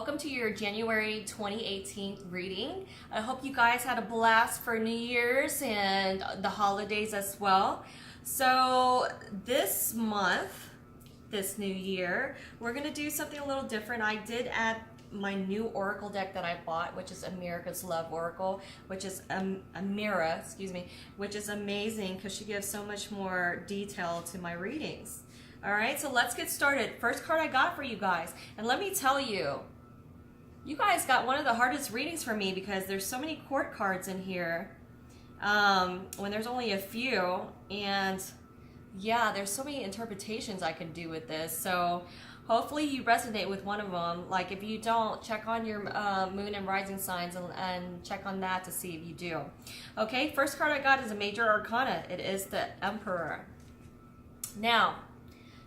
welcome to your January 2018 reading. I hope you guys had a blast for New Year's and the holidays as well. So this month, this new year, we're going to do something a little different. I did add my new oracle deck that I bought, which is America's Love Oracle, which is Amira, which is amazing because she gives so much more detail to my readings. All right, so let's get started. First card I got for you guys, and let me tell you, you guys got one of the hardest readings for me because there's so many court cards in here when there's only a few, and yeah, there's so many interpretations I can do with this. So hopefully you resonate with one of them. Like if you don't, check on your moon and rising signs and check on that to see if you do. Okay, first card I got is a major arcana. It is the Emperor. Now,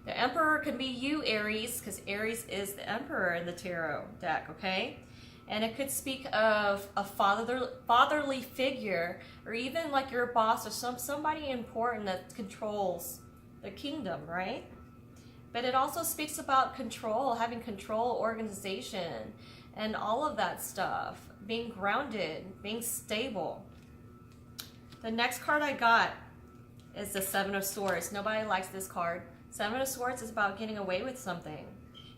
the Emperor can be you, Aries, because Aries is the Emperor in the tarot deck, okay? And it could speak of a fatherly figure, or even like your boss or somebody important that controls the kingdom, right? But it also speaks about control, having control, organization, and all of that stuff. Being grounded, being stable. The next card I got is the Seven of Swords. Nobody likes this card. Seven of Swords is about getting away with something.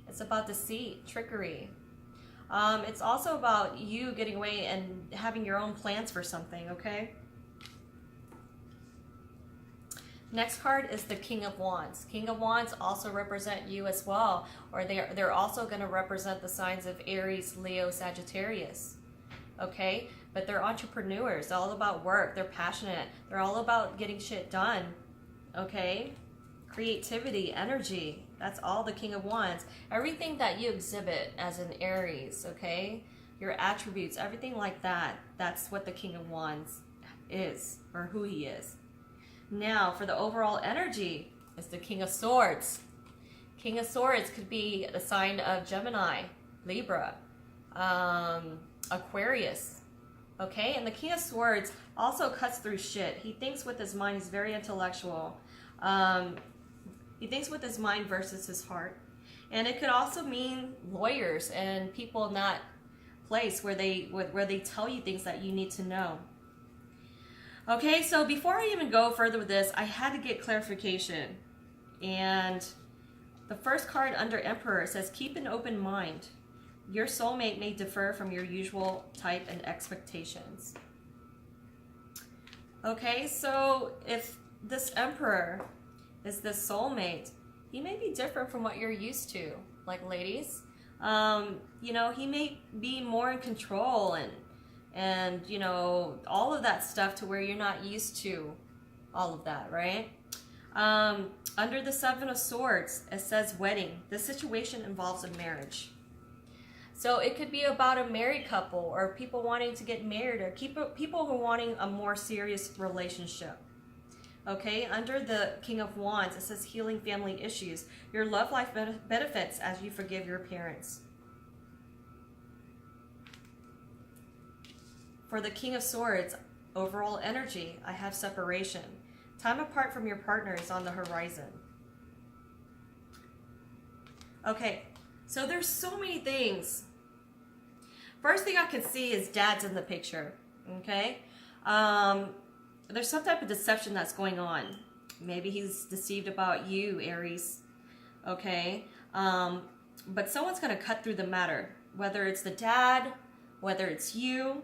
It's about deceit, trickery. It's also about you getting away and having your own plans for something, okay? Next card is the King of Wands. King of Wands also represent you as well, or they're also going to represent the signs of Aries, Leo, Sagittarius, okay? But they're entrepreneurs. They're all about work. They're passionate. They're all about getting shit done, okay? Creativity, energy, that's all the King of Wands. Everything that you exhibit as an Aries, okay? Your attributes, everything like that, that's what the King of Wands is, or who he is. Now, for the overall energy, is the King of Swords. King of Swords could be the sign of Gemini, Libra, Aquarius, okay? And the King of Swords also cuts through shit. He thinks with his mind. He's very intellectual. He thinks with his mind versus his heart. And it could also mean lawyers and people in that place where they tell you things that you need to know. Okay, so before I even go further with this, I had to get clarification. And the first card under Emperor says, keep an open mind. Your soulmate may differ from your usual type and expectations. Okay, so if this Emperor is the soulmate, he may be different from what you're used to. Like ladies, you know, he may be more in control and you know, all of that stuff to where you're not used to all of that, right? Under the Seven of Swords, it says wedding. This situation involves a marriage. So it could be about a married couple, or people wanting to get married, or people who are wanting a more serious relationship. Okay, under the King of Wands, it says healing family issues. Your love life benefits as you forgive your parents. For the King of Swords, overall energy, I have separation. Time apart from your partner is on the horizon. Okay, so there's so many things. First thing I can see is dad's in the picture, okay? There's some type of deception that's going on. Maybe he's deceived about you, Aries, okay? But someone's going to cut through the matter, whether it's the dad, whether it's you.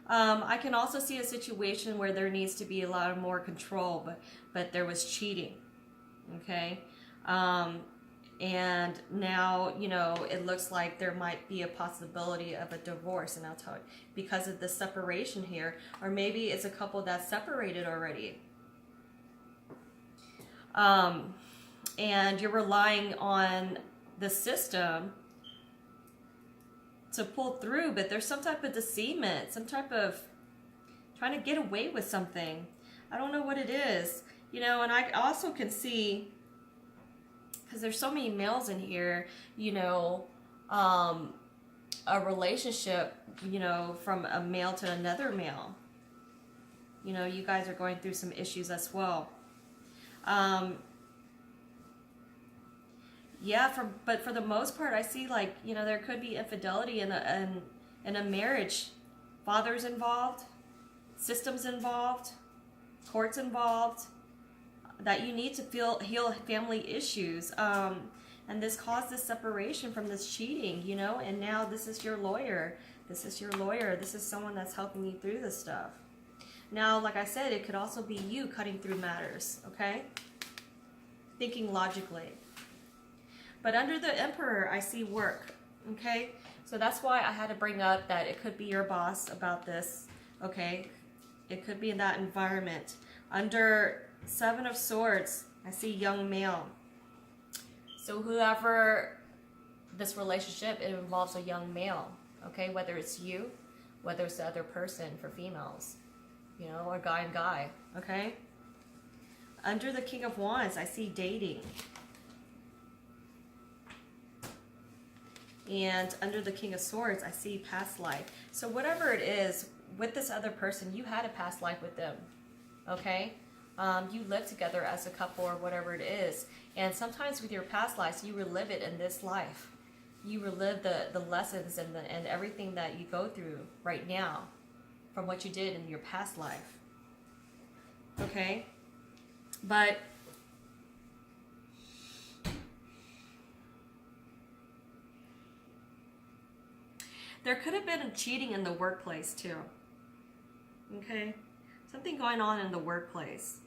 I can also see a situation where there needs to be a lot more control, but there was cheating, okay? And now, you know, it looks like there might be a possibility of a divorce, and I'll tell you, because of the separation here, or maybe it's a couple that's separated already. And you're relying on the system to pull through, but there's some type of deceitment, some type of trying to get away with something. I don't know what it is, you know, and I also can see, because there's so many males in here, you know, a relationship, you know, from a male to another male. You know, you guys are going through some issues as well. Yeah, but for the most part, I see like, you know, there could be infidelity in a marriage. Fathers involved, systems involved, courts involved, that you need to heal family issues. And this caused this separation from this cheating, you know, and now this is your lawyer. This is your lawyer. This is someone that's helping you through this stuff. Now, like I said, it could also be you cutting through matters, okay? Thinking logically. But under the Emperor, I see work, okay? So that's why I had to bring up that it could be your boss about this, okay? It could be in that environment. Under Seven of Swords, I see young male. So whoever this relationship, it involves a young male, okay? Whether it's you, whether it's the other person for females, you know, or guy and guy, okay? Under the King of Wands, I see dating. And under the King of Swords, I see past life. So whatever it is, with this other person, you had a past life with them, okay? You live together as a couple or whatever it is. And sometimes with your past lives, you relive it in this life. You relive the lessons and everything that you go through right now from what you did in your past life, okay? But there could have been cheating in the workplace too, okay? Something going on in the workplace.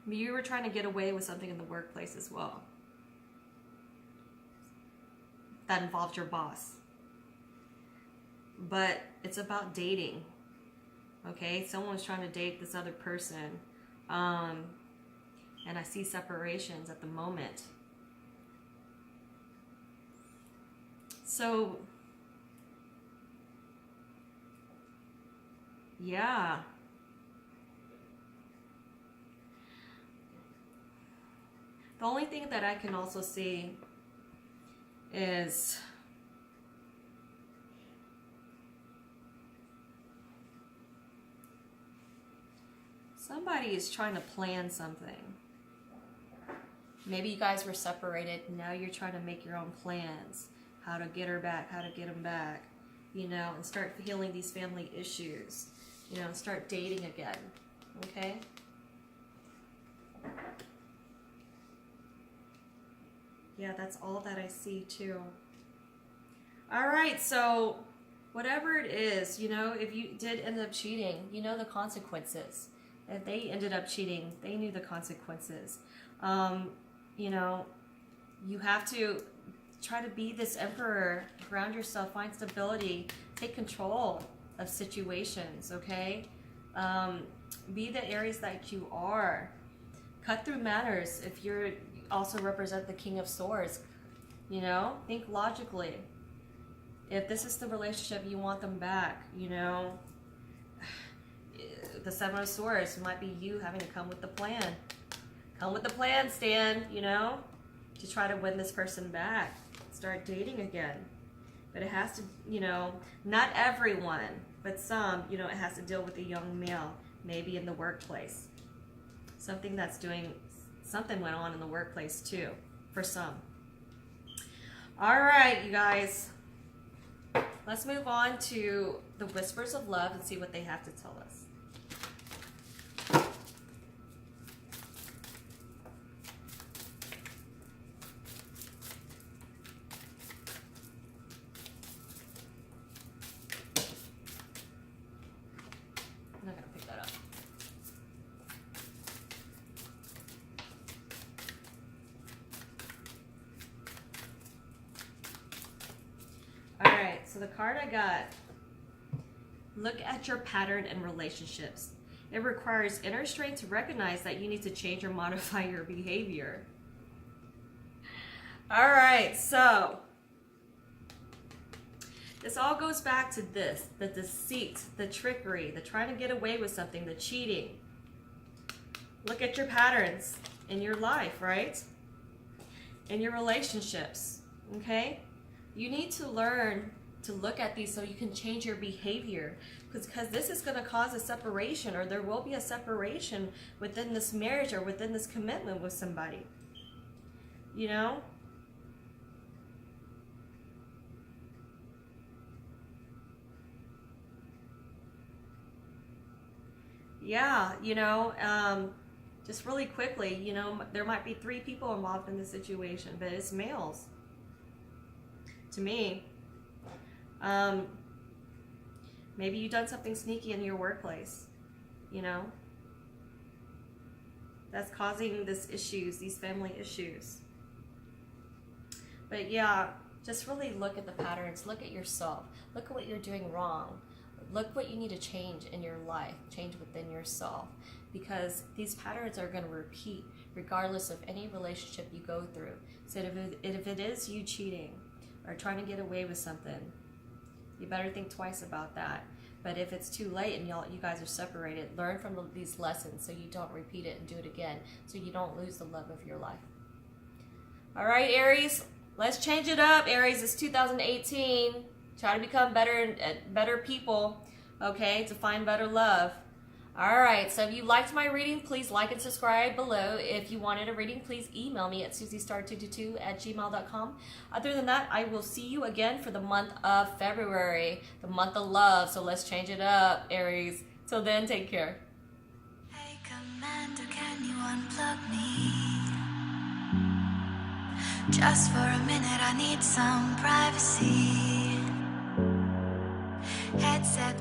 You were trying to get away with something in the workplace as well. That involved your boss. But it's about dating, okay? Someone's trying to date this other person. And I see separations at the moment. So, yeah. The only thing that I can also see is somebody is trying to plan something. Maybe you guys were separated, now you're trying to make your own plans. How to get her back, how to get him back, you know, and start healing these family issues, you know, and start dating again, okay? Yeah, that's all that I see too. All right, so whatever it is, you know, if you did end up cheating, you know the consequences. If they ended up cheating, they knew the consequences. You know, you have to try to be this emperor, ground yourself, find stability, take control of situations, okay? Be the Aries that you are. Cut through matters. If you're also represent the King of Swords, you know, think logically. If this is the relationship you want them back, you know, the Seven of Swords might be you having to come with the plan. Come with the plan, Stan, you know, to try to win this person back. Start dating again. But it has to, you know, not everyone, but some, you know, it has to deal with a young male, maybe in the workplace. Something went on in the workplace too, for some. All right, you guys. Let's move on to the Whispers of Love and see what they have to tell us. I'm not going to pick that up. Alright, so the card I got, look at your pattern in relationships. It requires inner strength to recognize that you need to change or modify your behavior. Alright, so this all goes back to this, the deceit, the trickery, the trying to get away with something, the cheating. Look at your patterns in your life, right? In your relationships, okay? You need to learn to look at these so you can change your behavior, because this is going to cause a separation, or there will be a separation within this marriage or within this commitment with somebody. You know, yeah, you know, just really quickly, you know, there might be 3 people involved in the situation, but it's males to me. Maybe you've done something sneaky in your workplace, you know, that's causing this issues, these family issues. But yeah, just really look at the patterns, look at yourself, look at what you're doing wrong, look what you need to change in your life, change within yourself, because these patterns are going to repeat regardless of any relationship you go through. So if it is you cheating or trying to get away with something, you better think twice about that. But if it's too late and you guys are separated, learn from these lessons so you don't repeat it and do it again, so you don't lose the love of your life. All right, Aries, let's change it up. Aries, it's 2018. Try to become better people, okay, to find better love. All right, so if you liked my reading, please like and subscribe below. If you wanted a reading, please email me at susiestar222@gmail.com. Other than that, I will see you again for the month of February, the month of love. So let's change it up, Aries. Till then, take care. Hey, Commander, can you unplug me? Just for a minute, I need some privacy. Headset